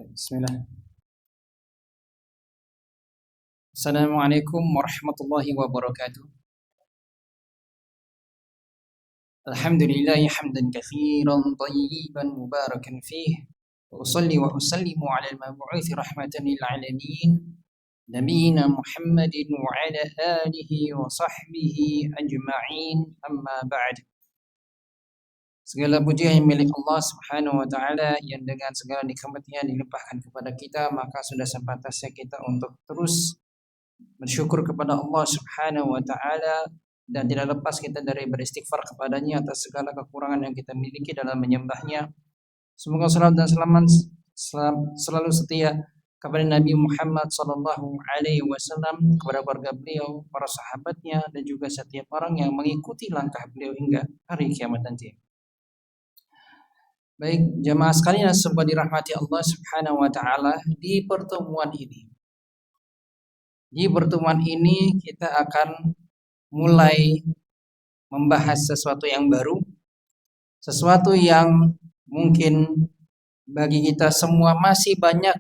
Bismillah. Assalamualaikum warahmatullahi wabarakatuh. Alhamdulillahi hamdan katsiran thayyiban mubarakan fih. Wa usalli wa usallimu ala al-mab'uts rahmatan lil alamin. Nabiyyina Muhammadin wa ala alihi wa sahbihi ajma'in. Amma ba'd. Segala puji yang milik Allah Subhanahu wa taala yang dengan segala nikmatnya dilimpahkan kepada kita, maka sudah sepantasnya kita untuk terus bersyukur kepada Allah Subhanahu wa taala dan tidak lepas kita dari beristighfar kepadanya atas segala kekurangan yang kita miliki dalam menyembahnya. Semoga salam dan selalu setia kepada Nabi Muhammad sallallahu alaihi wasallam, kepada keluarga beliau, para sahabatnya dan juga setiap orang yang mengikuti langkah beliau hingga hari kiamat nanti. Baik, jamaah sekalian semoga dirahmati Allah Subhanahu wa taala, di pertemuan ini kita akan mulai membahas sesuatu yang baru, sesuatu yang mungkin bagi kita semua masih banyak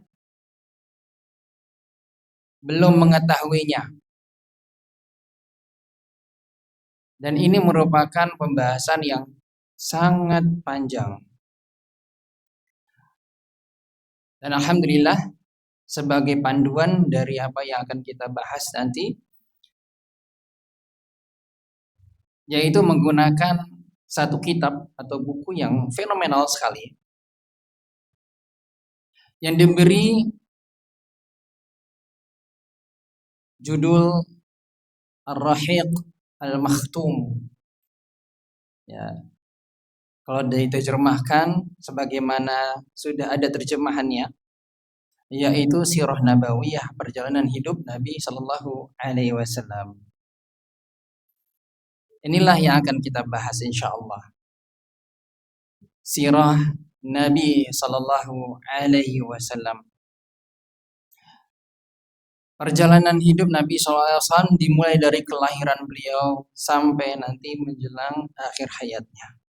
belum mengetahuinya. Dan ini merupakan pembahasan yang sangat panjang. Dan alhamdulillah sebagai panduan dari apa yang akan kita bahas nanti, yaitu menggunakan satu kitab atau buku yang fenomenal sekali, yang diberi judul Ar-Rahiq Al-Makhtum. Ya. Kalau diterjemahkan sebagaimana sudah ada terjemahannya, yaitu Sirah Nabawiyah, perjalanan hidup Nabi sallallahu alaihi wasallam. Inilah yang akan kita bahas insyaallah. Sirah Nabi sallallahu alaihi wasallam. Perjalanan hidup Nabi sallallahu alaihi wasallam dimulai dari kelahiran beliau sampai nanti menjelang akhir hayatnya.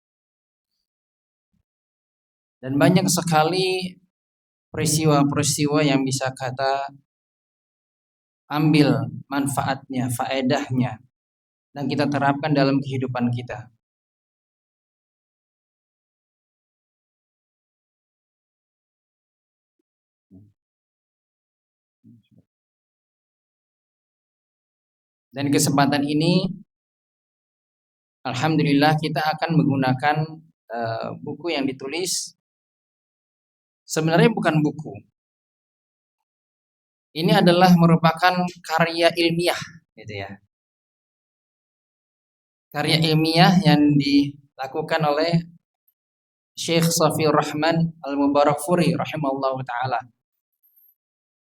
Dan banyak sekali peristiwa-peristiwa yang bisa kita ambil manfaatnya, faedahnya, dan kita terapkan dalam kehidupan kita. Dan kesempatan ini, alhamdulillah kita akan menggunakan buku yang ditulis. Sebenarnya bukan buku. Ini adalah merupakan karya ilmiah, gitu ya. Karya ilmiah yang dilakukan oleh Syekh Safiur Rahman Al-Mubarakfuri rahimahullah taala.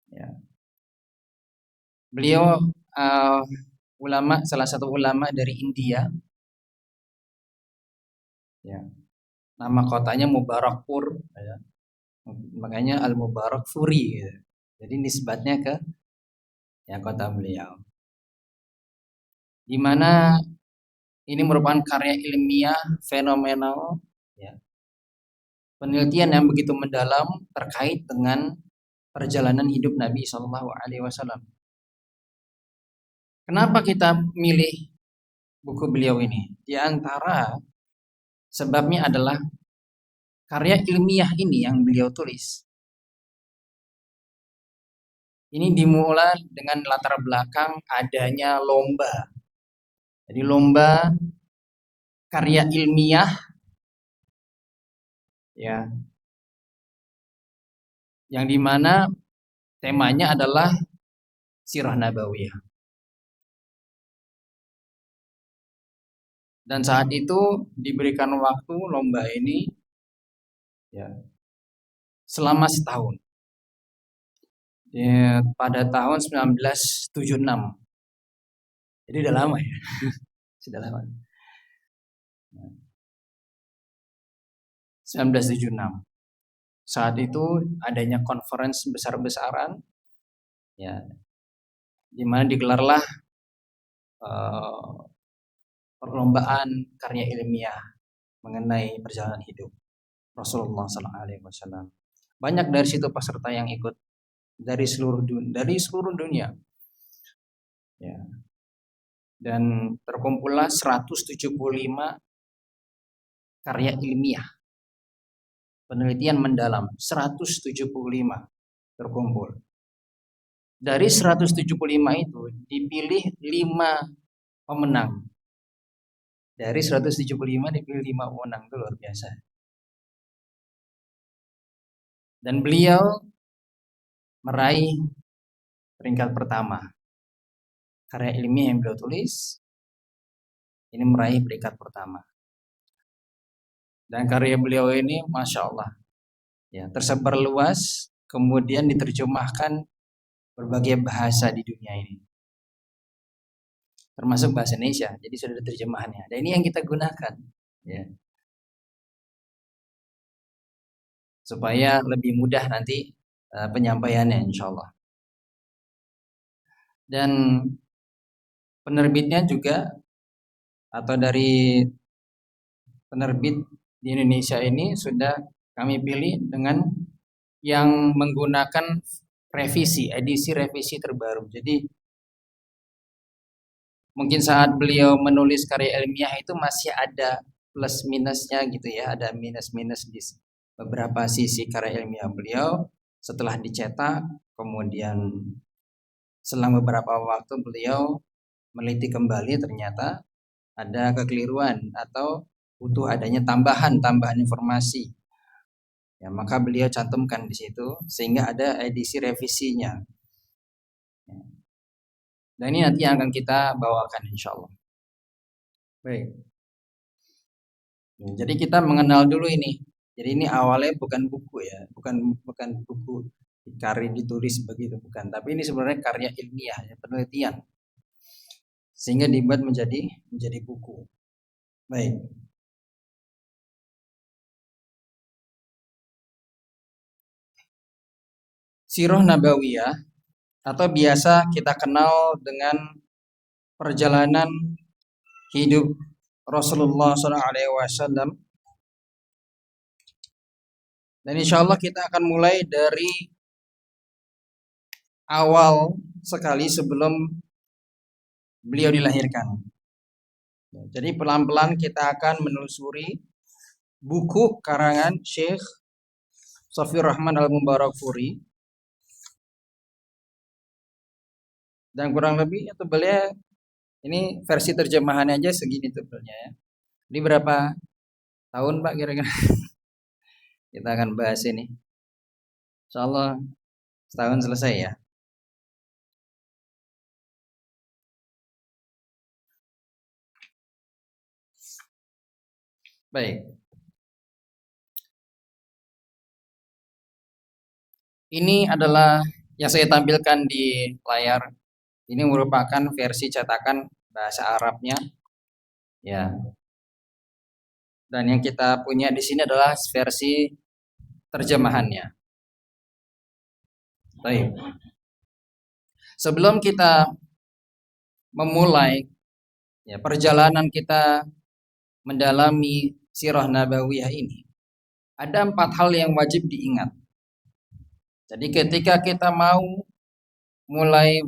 Ya. Beliau salah satu ulama dari India. Ya. Nama kotanya Mubarakpur, ya. Makanya Al-Mubarakfuri. Gitu. Jadi nisbatnya ke kota beliau. Di mana ini merupakan karya ilmiah fenomenal, ya. Penelitian yang begitu mendalam terkait dengan perjalanan hidup Nabi Shallallahu Alaihi Wasallam. Kenapa kita milih buku beliau ini? Di antara sebabnya adalah karya ilmiah ini yang beliau tulis. Ini dimulai dengan latar belakang adanya lomba. Jadi lomba karya ilmiah, ya, yang dimana temanya adalah sirah nabawiyah. Dan saat itu diberikan waktu lomba ini, ya, selama setahun. Ya, pada tahun 1976. Jadi udah lama ya. Sudah lama. 1976. Saat itu adanya conference besar-besaran, ya, di mana digelarlah perlombaan karya ilmiah mengenai perjalanan hidup Rasulullah SAW. Banyak dari situ peserta yang ikut dari seluruh dunia. Ya. Dan terkumpullah 175 karya ilmiah. Penelitian mendalam 175 terkumpul. Dari 175 itu dipilih 5 pemenang. Dari 175 dipilih 5 pemenang, itu luar biasa. Dan beliau meraih peringkat pertama. Karya ilmiah yang beliau tulis ini meraih peringkat pertama. Dan karya beliau ini Masya Allah, ya, tersebar luas, kemudian diterjemahkan berbagai bahasa di dunia ini, termasuk bahasa Indonesia. Jadi sudah ada terjemahannya. Dan ini yang kita gunakan, ya, supaya lebih mudah nanti penyampaiannya insya Allah. Dan penerbitnya juga, atau dari penerbit di Indonesia ini sudah kami pilih dengan yang menggunakan edisi revisi terbaru. Jadi mungkin saat beliau menulis karya ilmiah itu masih ada plus minusnya gitu ya, ada minus-minus di beberapa sisi karya ilmiah beliau. Setelah dicetak, kemudian selang beberapa waktu beliau meliti kembali, ternyata ada kekeliruan atau butuh adanya tambahan informasi. Ya, maka beliau cantumkan di situ sehingga ada edisi revisinya. Dan ini nanti yang akan kita bawakan insya Allah. Baik. Jadi kita mengenal dulu ini. Jadi ini awalnya bukan buku ya, bukan buku karya ditulis begitu, bukan. Tapi ini sebenarnya karya ilmiah, ya, penelitian, sehingga dibuat menjadi buku. Baik. Sirah Nabawiyah atau biasa kita kenal dengan perjalanan hidup Rasulullah SAW. Dan insya Allah kita akan mulai dari awal sekali sebelum beliau dilahirkan. Jadi pelan-pelan kita akan menelusuri buku karangan Syekh Safiur Rahman Al-Mubarakfuri. Dan kurang lebih itu beliau Ini versi terjemahannya aja segini tebalnya ya. Ini berapa tahun Pak kira-kira? Kita akan bahas ini. Insyaallah setahun selesai ya. Baik. Ini adalah yang saya tampilkan di layar. Ini merupakan versi cetakan bahasa Arabnya ya. Dan yang kita punya di sini adalah versi terjemahannya. Baik. Sebelum kita memulai ya, perjalanan kita mendalami sirah nabawiyah ini, ada 4 hal yang wajib diingat. Jadi ketika kita mau mulai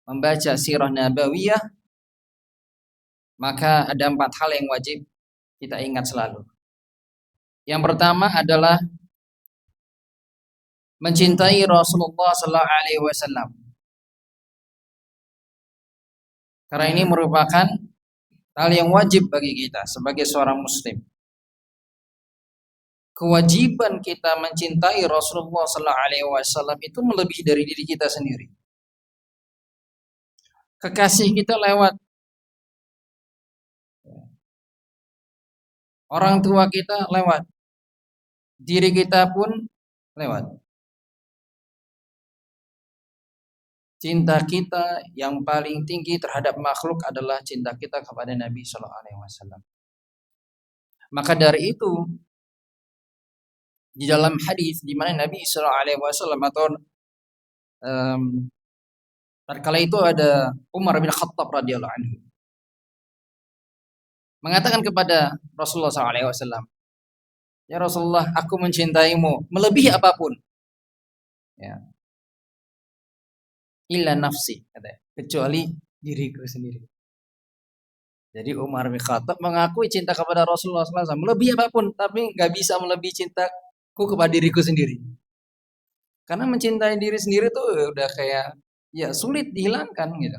membaca sirah nabawiyah, maka ada 4 hal yang wajib kita ingat selalu. Yang pertama adalah mencintai Rasulullah sallallahu alaihi wasallam. Karena ini merupakan hal yang wajib bagi kita sebagai seorang muslim. Kewajiban kita mencintai Rasulullah sallallahu alaihi wasallam itu melebihi dari diri kita sendiri. Kekasih kita lewat orang tua kita, lewat diri kita pun lewat. Cinta kita yang paling tinggi terhadap makhluk adalah cinta kita kepada Nabi sallallahu alaihi wasallam. Maka dari itu di dalam hadis di mana Nabi sallallahu alaihi wasallam atau kala itu ada Umar bin Khattab radhiyallahu anhu mengatakan kepada Rasulullah sallallahu alaihi wasallam, "Ya Rasulullah, aku mencintaimu melebihi apapun." Ya. Illa nafsi, katanya, kecuali diriku sendiri. Jadi Umar bin Khattab mengakui cinta kepada Rasulullah SAW melebihi apapun, tapi nggak bisa melebihi cintaku kepada diriku sendiri. Karena mencintai diri sendiri tuh udah kayak ya sulit dihilangkan gitu.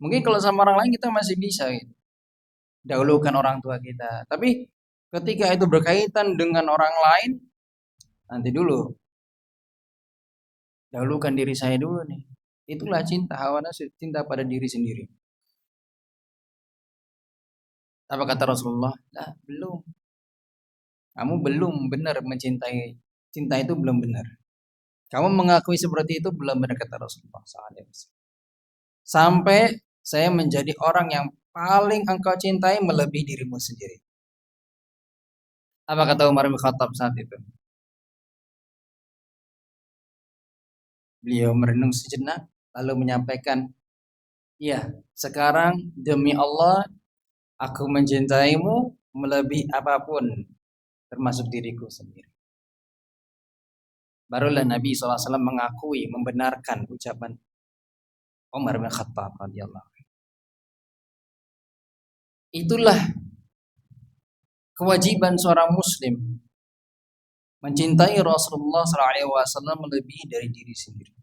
Mungkin kalau sama orang lain kita masih bisa gitu. Dahulukan orang tua kita. Tapi ketika itu berkaitan dengan orang lain, nanti dulu. Dahulukan diri saya dulu nih. Itulah cinta, hawa nafsu, cinta pada diri sendiri. Apa kata Rasulullah? Nah, belum. Kamu belum benar mencintai. Cinta itu belum benar. Kamu mengakui seperti itu belum benar, kata Rasulullah SAW. Sampai saya menjadi orang yang paling engkau cintai melebihi dirimu sendiri. Apa kata Umar bin Khattab saat itu? Beliau merenung sejenak lalu menyampaikan, "Iya, sekarang demi Allah aku mencintaimu melebihi apapun termasuk diriku sendiri." Barulah Nabi SAW mengakui, membenarkan ucapan Umar bin Khattab radhiyallahu anhu. Itulah kewajiban seorang muslim, mencintai Rasulullah SAW melebihi dari diri sendiri.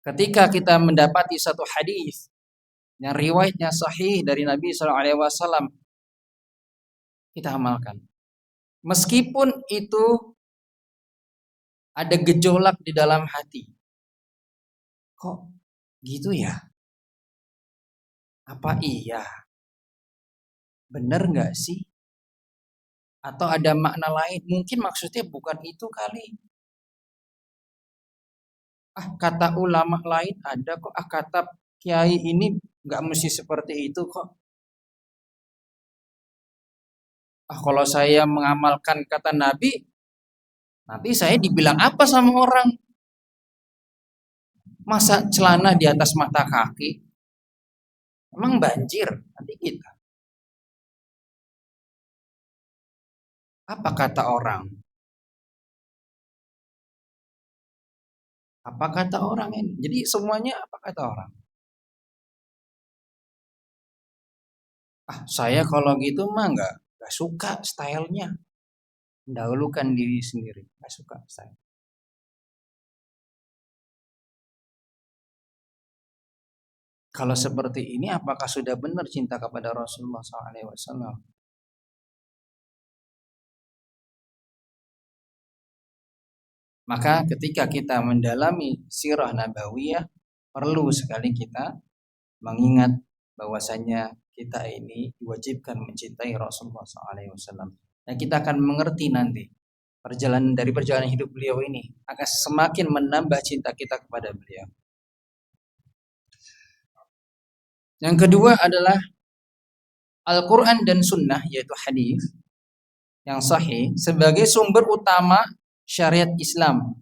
Ketika kita mendapati satu hadis yang riwayatnya sahih dari Nabi SAW, kita amalkan. Meskipun itu ada gejolak di dalam hati. Kok gitu ya? Apa iya? Bener nggak sih? Atau ada makna lain? Mungkin maksudnya bukan itu kali. Kata ulama lain ada kok. Kata kiai ini nggak mesti seperti itu kok. Kalau saya mengamalkan kata Nabi, nanti saya dibilang apa sama orang? Masa celana di atas mata kaki? Emang banjir nanti kita. Apa kata orang? Apa kata orang ini? Jadi semuanya apa kata orang? Saya kalau gitu mah nggak suka stylenya. Mendahulukan diri sendiri. Nggak suka style. Kalau seperti ini, apakah sudah benar cinta kepada Rasulullah SAW? Maka ketika kita mendalami sirah nabawiyah, perlu sekali kita mengingat bahwasanya kita ini diwajibkan mencintai Rasulullah SAW. Dan kita akan mengerti nanti dari perjalanan hidup beliau ini akan semakin menambah cinta kita kepada beliau. Yang kedua adalah Al-Quran dan Sunnah, yaitu hadis yang sahih sebagai sumber utama syariat Islam.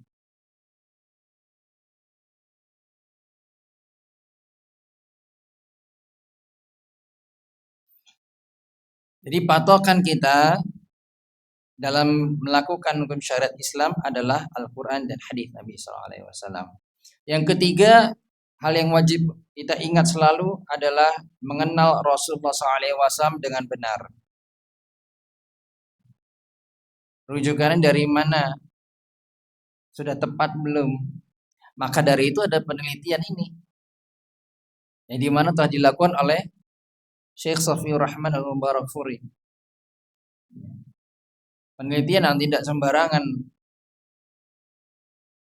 Jadi patokan kita dalam melakukan hukum syariat Islam adalah Al-Quran dan hadis Nabi SAW. Yang ketiga, hal yang wajib kita ingat selalu adalah mengenal Rasulullah SAW dengan benar. Rujukannya dari mana? Sudah tepat belum? Maka dari itu ada penelitian ini, yang dimana telah dilakukan oleh Syekh Safiur Rahman Al-Mubarakfuri. Penelitian yang tidak sembarangan,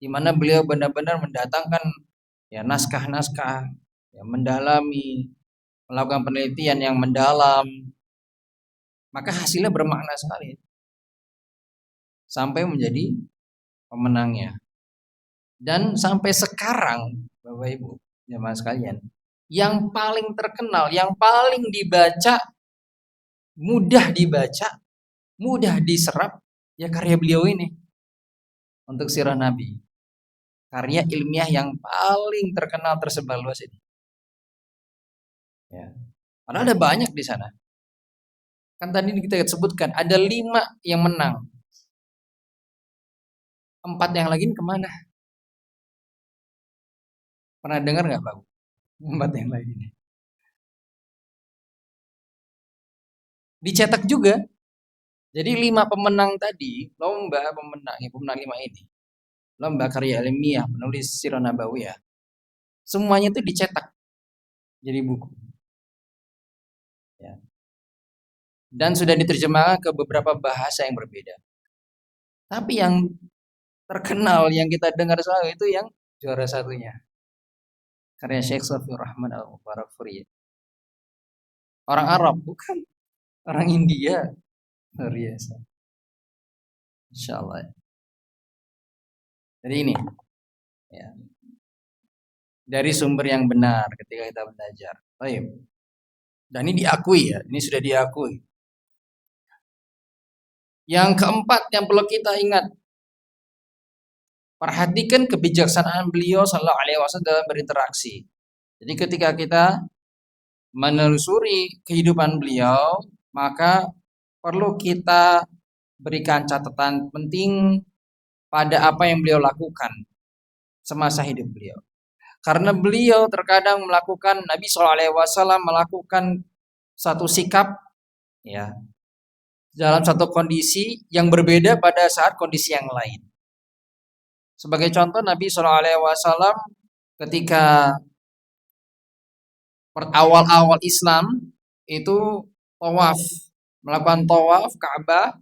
di mana beliau benar-benar mendatangkan naskah-naskah yang mendalami, melakukan penelitian yang mendalam, maka hasilnya bermakna sekali sampai menjadi pemenangnya. Dan sampai sekarang, Bapak Ibu jemaah sekalian, yang paling terkenal, yang paling dibaca, mudah diserap, ya karya beliau ini untuk sirah Nabi. Karya ilmiah yang paling terkenal tersebar luas ini. Ya. Karena ada banyak di sana. Kan tadi kita sebutkan ada 5 yang menang. 4 yang lagi kemana? Pernah dengar nggak Pak? 4 yang lagi ini. Dicetak juga. Jadi 5 pemenang tadi, lomba pemenang 5 ini. Lomba karya ilmiah penulis sirah nabawiyah. Semuanya itu dicetak jadi buku. Ya. Dan sudah diterjemahkan ke beberapa bahasa yang berbeda. Tapi yang terkenal yang kita dengar selalu itu yang juara satunya, karya Syekh Safiur Rahman Al-Mubarakfuri. Orang Arab, bukan orang India. Luar biasa. Insyaallah. Jadi ini ya, dari sumber yang benar ketika kita belajar. Baik. Dan ini diakui ya, ini sudah diakui. Yang keempat yang perlu kita ingat, perhatikan kebijaksanaan beliau sallallahu alaihi wasallam dalam berinteraksi. Jadi ketika kita menelusuri kehidupan beliau, maka perlu kita berikan catatan penting pada apa yang beliau lakukan semasa hidup beliau. Karena beliau terkadang melakukan, Nabi SAW melakukan satu sikap ya dalam satu kondisi yang berbeda pada saat kondisi yang lain. Sebagai contoh, Nabi SAW ketika awal-awal Islam itu melakukan tawaf Ka'bah,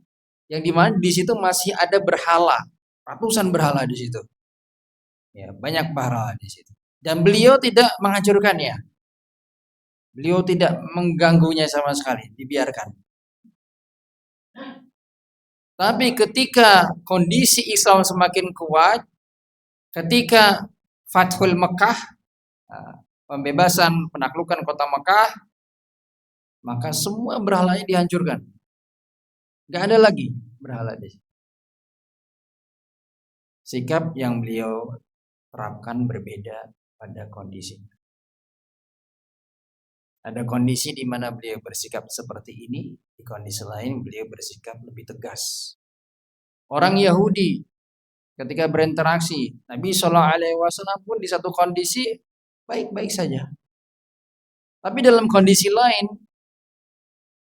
yang dimana di situ masih ada berhala, ratusan berhala di situ. Ya, banyak berhala di situ. Dan beliau tidak menghancurkannya. Beliau tidak mengganggunya sama sekali, dibiarkan. Tapi ketika kondisi Islam semakin kuat, ketika Fathul Mekah, pembebasan penaklukan kota Mekah, maka semua berhalanya dihancurkan. Gak ada lagi berhala di situ. Sikap yang beliau terapkan berbeda pada kondisinya. Ada kondisi di mana beliau bersikap seperti ini, di kondisi lain beliau bersikap lebih tegas. Orang Yahudi ketika berinteraksi, Nabi SAW pun di satu kondisi baik-baik saja. Tapi dalam kondisi lain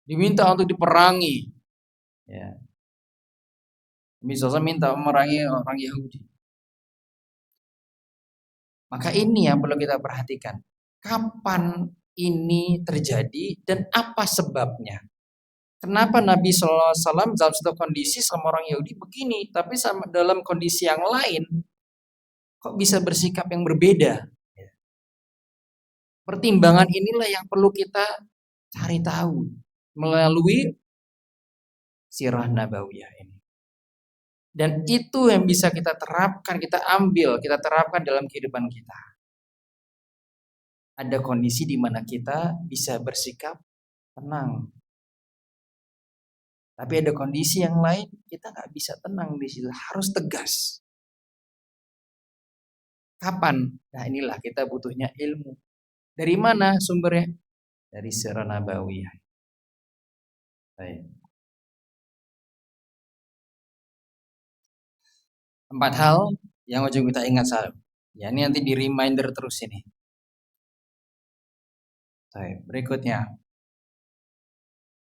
diminta untuk diperangi. Ya. Nabi SAW minta memerangi orang Yahudi. Maka ini yang perlu kita perhatikan. kapan ini terjadi dan apa sebabnya. Kenapa Nabi SAW dalam satu kondisi sama orang Yahudi begini, tapi sama dalam kondisi yang lain kok bisa bersikap yang berbeda? Pertimbangan inilah yang perlu kita cari tahu melalui sirah nabawiyah ini. Dan itu yang bisa kita terapkan, kita ambil, kita terapkan dalam kehidupan kita. Ada kondisi di mana kita bisa bersikap tenang. Tapi ada kondisi yang lain kita nggak bisa tenang di situ, harus tegas. Kapan? Nah inilah kita butuhnya ilmu. Dari mana sumbernya? Dari sirah nabawiyah. Baik. 4 hal yang wajib kita ingat selalu. Ya ini nanti di reminder terus ini. Baik, berikutnya.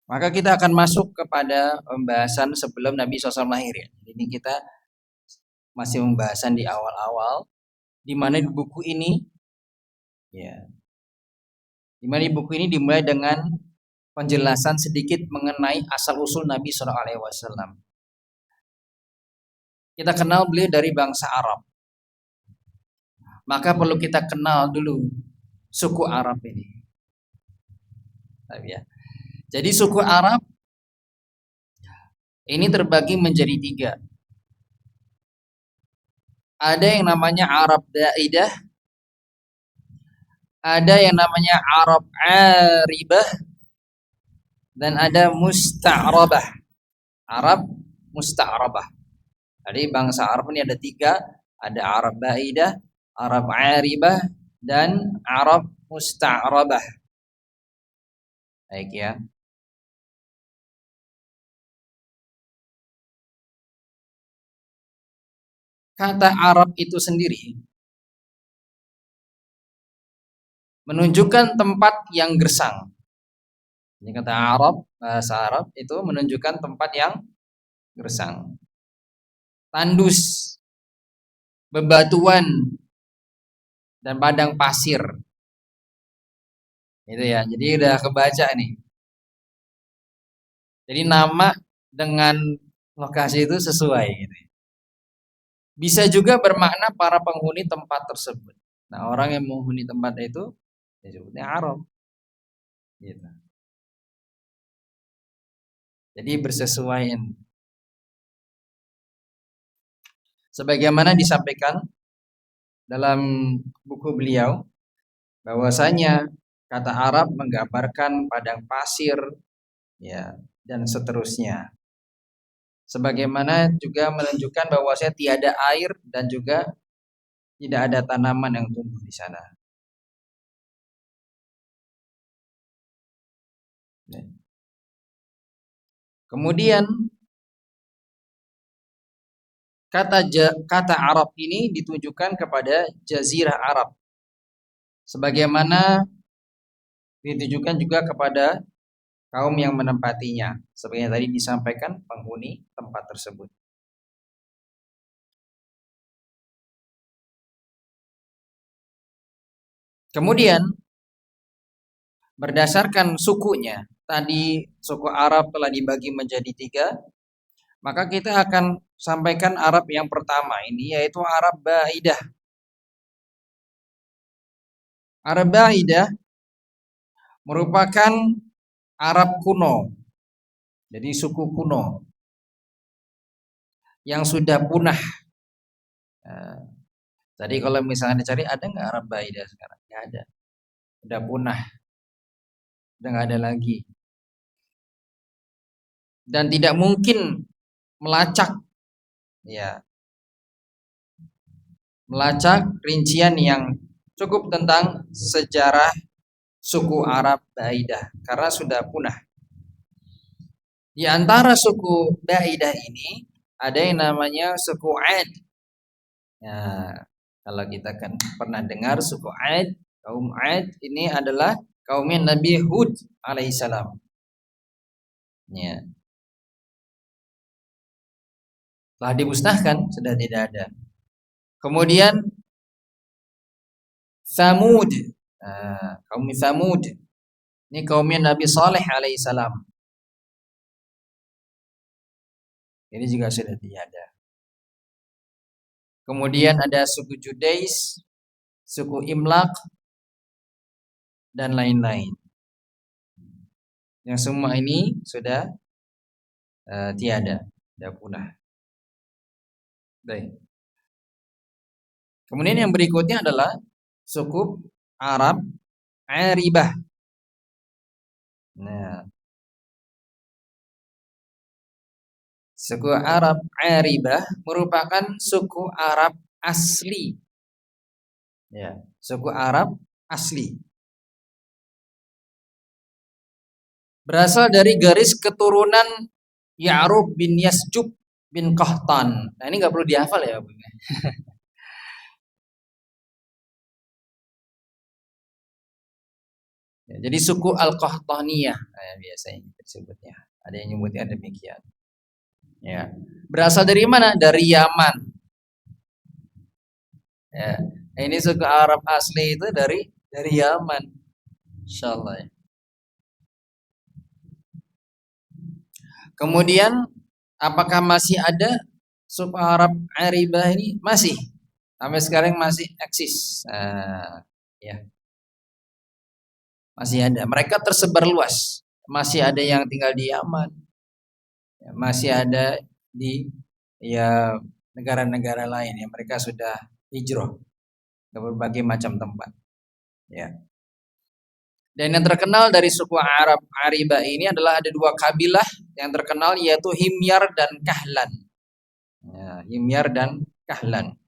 Maka kita akan masuk kepada pembahasan sebelum Nabi SAW lahir ya. Ini kita masih pembahasan di awal-awal, di mana di buku ini, ya, di mana di buku ini dimulai dengan penjelasan sedikit mengenai asal usul Nabi SAW. Kita kenal beliau dari bangsa Arab, maka perlu kita kenal dulu suku Arab ini. Ya. Jadi suku Arab ini terbagi menjadi 3. Ada yang namanya Arab Da'idah, ada yang namanya Arab Aribah, dan ada Musta'rabah. Arab Musta'rabah. Jadi bangsa Arab ini ada 3, ada Arab Da'idah, Arab Aribah, dan Arab Musta'rabah. Baik ya. Kata Arab itu sendiri menunjukkan tempat yang gersang. Ini kata Arab, bahasa Arab itu menunjukkan tempat yang gersang. Tandus, bebatuan, dan padang pasir. Itu ya. Jadi udah kebaca nih. Jadi nama dengan lokasi itu sesuai gitu. Bisa juga bermakna para penghuni tempat tersebut. Nah, orang yang menghuni tempat itu disebutnya Arab. Gitu. Jadi bersesuaian. Sebagaimana disampaikan dalam buku beliau, bahwasanya kata Arab menggambarkan padang pasir, ya, dan seterusnya. Sebagaimana juga menunjukkan bahwasanya tiada air dan juga tidak ada tanaman yang tumbuh di sana. Kemudian kata Arab ini ditujukan kepada Jazirah Arab, sebagaimana ditujukan juga kepada kaum yang menempatinya, seperti yang tadi disampaikan penghuni tempat tersebut. Kemudian berdasarkan sukunya, tadi suku Arab telah dibagi menjadi 3, maka kita akan sampaikan Arab yang pertama ini, yaitu Arab Ba'idah. Arab Ba'idah merupakan Arab kuno, jadi suku kuno yang sudah punah. Tadi kalau misalnya dicari, ada nggak Arab Ba'idah sekarang? Nggak ada, udah punah, udah nggak ada lagi, dan tidak mungkin melacak, ya, melacak rincian yang cukup tentang sejarah suku Arab Ba'idah karena sudah punah. Di antara suku Ba'idah ini ada yang namanya suku Ad. Ya, kalau kita kan pernah dengar suku Ad, kaum Ad ini adalah kaumnya Nabi Hud alaihissalam. Ya. Telah dimusnahkan, sudah tidak ada. Kemudian Thamud. Kaum Tsamud. Ini kaumnya Nabi Saleh alaihissalam. Ini juga sudah tiada. Kemudian ada suku Judais, suku Imlaq, dan lain-lain. Yang semua ini sudah tiada, sudah punah. Baik. Kemudian yang berikutnya adalah suku Arab Aribah. Nah, suku Arab Aribah merupakan suku Arab asli. Ya, suku Arab asli. Berasal dari garis keturunan Ya'rub bin Yasjub bin Qahtan. Nah, ini nggak perlu dihafal ya, Bung. Ya, jadi suku Al-Qahtaniyah biasanya disebutnya. Ada yang nyebutnya demikian. Ya. Berasal dari mana? Dari Yaman. Ya. Ini suku Arab asli itu dari Yaman. Insyaallah ya. Kemudian apakah masih ada suku Arab Aribah ini? Masih. Sampai sekarang masih eksis. Ya. Masih ada. Mereka tersebar luas. Masih ada yang tinggal di Yaman. Masih ada di ya negara-negara lain yang mereka sudah hijrah ke berbagai macam tempat. Ya. Dan yang terkenal dari suku Arab Aribah ini adalah ada dua kabilah yang terkenal, yaitu Himyar dan Kahlan. Ya, Himyar dan Kahlan.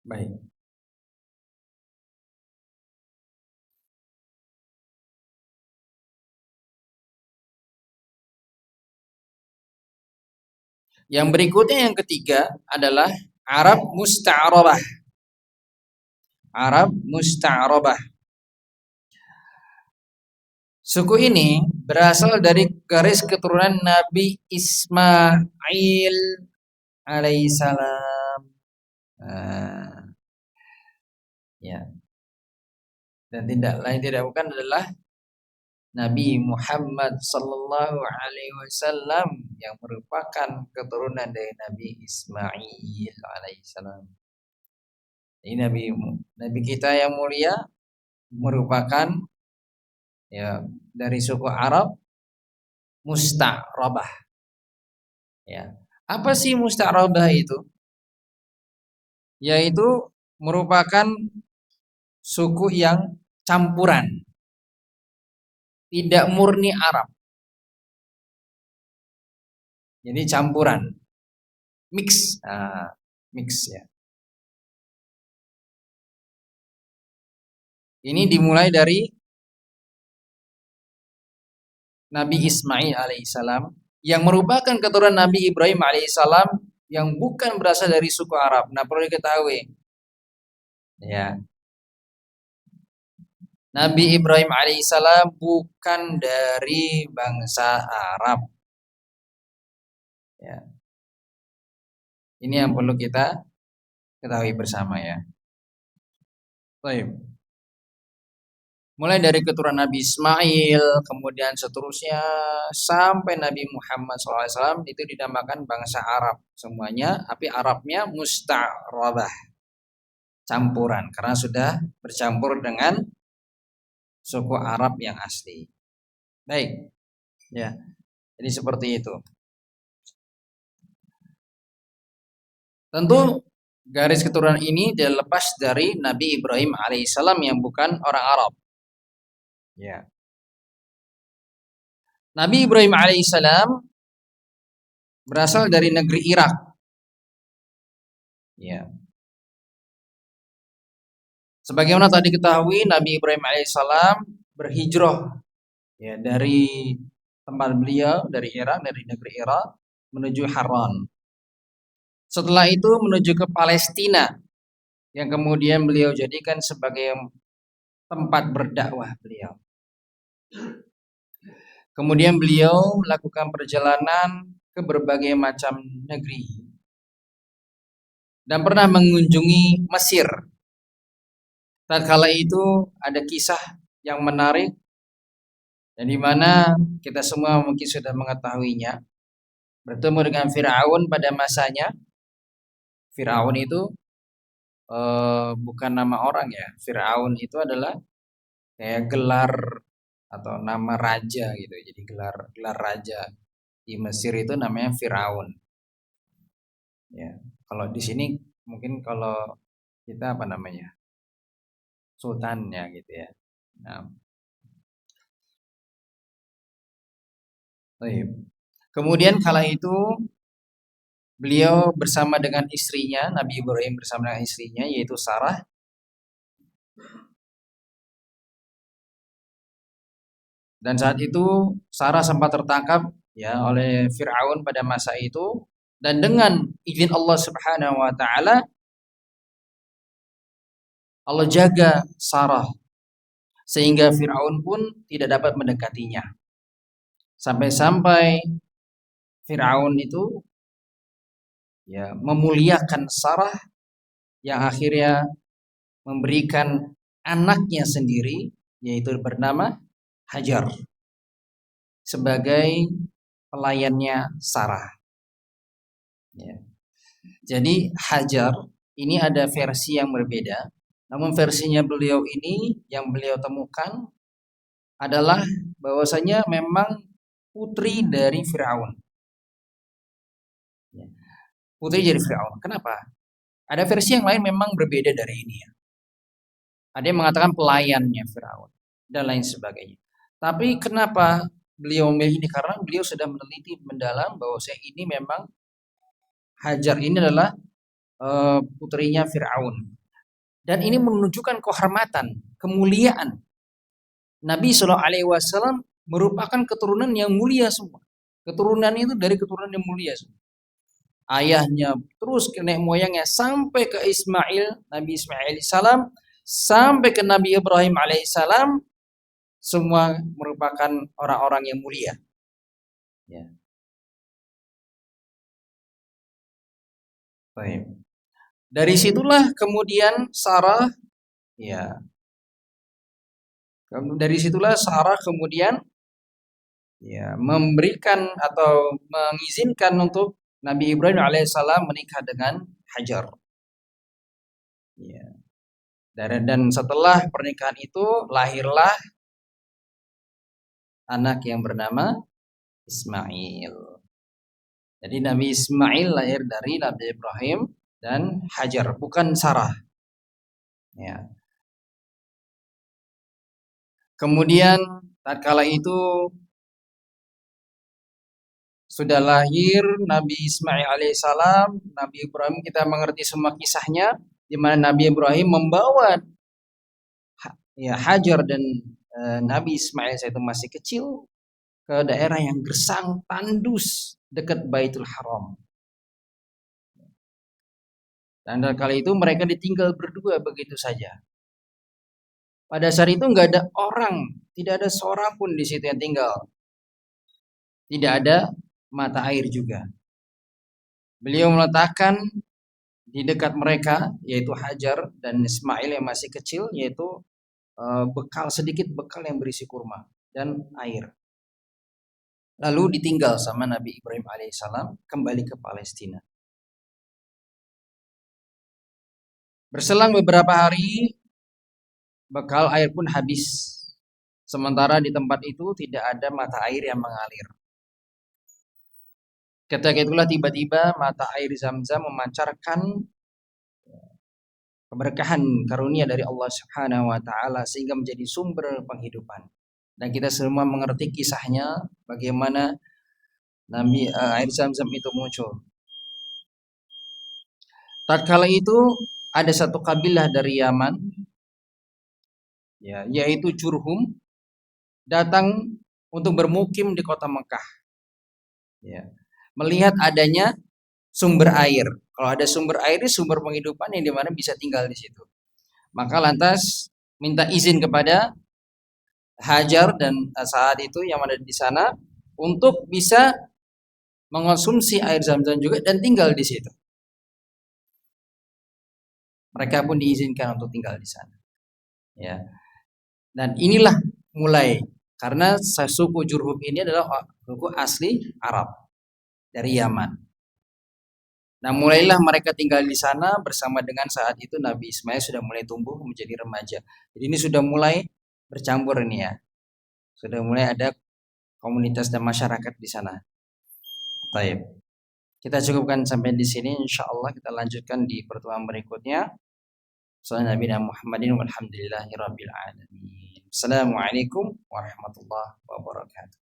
Baik. Yang berikutnya yang ketiga adalah Arab Musta'rabah. Arab Musta'rabah. Suku ini berasal dari garis keturunan Nabi Ismail alaihissalam. Ya. Dan tidak bukan adalah Nabi Muhammad sallallahu alaihi wasallam yang merupakan keturunan dari Nabi Ismail alaihissalam. Ini Nabi kita yang mulia merupakan ya dari suku Arab Musta'rabah. Ya. Apa sih Musta'rabah itu? Yaitu merupakan suku yang campuran, tidak murni Arab. Jadi campuran, mix, mix ya. Ini dimulai dari Nabi Ismail alaihissalam yang merupakan keturunan Nabi Ibrahim alaihissalam yang bukan berasal dari suku Arab. Nah, perlu diketahui, ya, Nabi Ibrahim alaihissalam bukan dari bangsa Arab. Ya. Ini yang perlu kita ketahui bersama ya. Baik. Mulai dari keturunan Nabi Ismail, kemudian seterusnya sampai Nabi Muhammad SAW itu dinamakan bangsa Arab semuanya, tapi Arabnya Musta'rabah, campuran karena sudah bercampur dengan suku Arab yang asli. Baik, ya. Jadi seperti itu. Tentu garis keturunan ini dilepas dari Nabi Ibrahim alaihissalam yang bukan orang Arab. Ya. Nabi Ibrahim alaihissalam berasal dari negeri Irak. Ya. Sebagaimana tadi ketahui, Nabi Ibrahim alaihissalam berhijrah ya dari tempat beliau dari Irak, dari negeri Irak menuju Haran. Setelah itu menuju ke Palestina yang kemudian beliau jadikan sebagai tempat berdakwah beliau. Kemudian beliau melakukan perjalanan ke berbagai macam negeri dan pernah mengunjungi Mesir. tatkala itu ada kisah yang menarik yang dimana kita semua mungkin sudah mengetahuinya, bertemu dengan Firaun pada masanya. Firaun itu bukan nama orang ya. Firaun itu adalah kayak gelar atau nama raja gitu. Jadi gelar raja di Mesir itu namanya Firaun. Ya, kalau di sini mungkin kalau kita apa namanya, Sultan ya gitu ya. Nah, baik. Kemudian kala itu beliau bersama dengan istrinya, Nabi Ibrahim bersama dengan istrinya yaitu Sarah. Dan saat itu Sarah sempat tertangkap ya oleh Firaun pada masa itu, dan dengan izin Allah Subhanahu wa taala Allah jaga Sarah sehingga Firaun pun tidak dapat mendekatinya. Sampai-sampai Firaun itu ya memuliakan Sarah yang akhirnya memberikan anaknya sendiri yaitu bernama Hajar sebagai pelayannya Sarah. Ya. Jadi Hajar ini ada versi yang berbeda. Namun versinya beliau ini yang beliau temukan adalah bahwasanya memang putri dari Firaun. Ya. Putri dari Firaun. Kenapa? Ada versi yang lain memang berbeda dari ini ya. Ada yang mengatakan pelayannya Firaun dan lain sebagainya. Tapi kenapa beliau memilih ini? Karena beliau sudah meneliti mendalam bahwa ini memang Hajar ini adalah putrinya Firaun. Dan ini menunjukkan kehormatan, kemuliaan. Nabi SAW merupakan keturunan yang mulia semua. Keturunan itu dari keturunan yang mulia semua. Ayahnya terus ke nenek moyangnya sampai ke Ismail, Nabi Ismail salam, sampai ke Nabi Ibrahim alaihissalam, semua merupakan orang-orang yang mulia. Ya. Baik. Dari situlah kemudian Sarah, ya, dari situlah Sarah kemudian ya memberikan atau mengizinkan untuk Nabi Ibrahim alaihissalam menikah dengan Hajar. Ya. Dan setelah pernikahan itu lahirlah anak yang bernama Ismail. Jadi Nabi Ismail lahir dari Nabi Ibrahim dan Hajar, bukan Sarah. Ya. Kemudian tatkala itu sudah lahir Nabi Ismail alaihissalam, Nabi Ibrahim kita mengerti semua kisahnya, di mana Nabi Ibrahim membawa ya Hajar dan Nabi Ismail saat itu masih kecil ke daerah yang gersang, tandus dekat Baitul Haram. Dan kali itu mereka ditinggal berdua begitu saja. Pada saat itu nggak ada orang, tidak ada seorang pun di situ yang tinggal. Tidak ada mata air juga. Beliau meletakkan di dekat mereka, yaitu Hajar dan Ismail yang masih kecil, yaitu sedikit bekal yang berisi kurma dan air. Lalu ditinggal sama Nabi Ibrahim alaihissalam kembali ke Palestina. Berselang beberapa hari, bekal air pun habis. Sementara di tempat itu tidak ada mata air yang mengalir. Ketika itulah tiba-tiba mata air Zam-Zam memancarkan keberkahan karunia dari Allah Subhanahu wa taala sehingga menjadi sumber penghidupan. Dan kita semua mengerti kisahnya bagaimana air Zam-Zam itu muncul. Tatkala itu ada satu kabilah dari Yaman, ya, yaitu Jurhum, datang untuk bermukim di kota Mekah. Ya, melihat adanya sumber air. Kalau ada sumber air, sumber penghidupan yang dimana bisa tinggal di situ. Maka lantas minta izin kepada Hajar dan saat itu yang ada di sana untuk bisa mengonsumsi air Zam-Zam juga dan tinggal di situ. Mereka pun diizinkan untuk tinggal di sana. ya. Dan inilah mulai, karena suku Jurhum ini adalah suku asli Arab dari Yaman. Nah, mulailah mereka tinggal di sana bersama dengan saat itu Nabi Ismail sudah mulai tumbuh menjadi remaja. Jadi ini sudah mulai bercampur ini ya. Sudah mulai ada komunitas dan masyarakat di sana. Baik. Kita cukupkan sampai di sini. Insya Allah kita lanjutkan di pertemuan berikutnya. Sallallahu Muhammadin walhamdulillahi rabbil alamin. Assalamualaikum warahmatullahi wabarakatuh.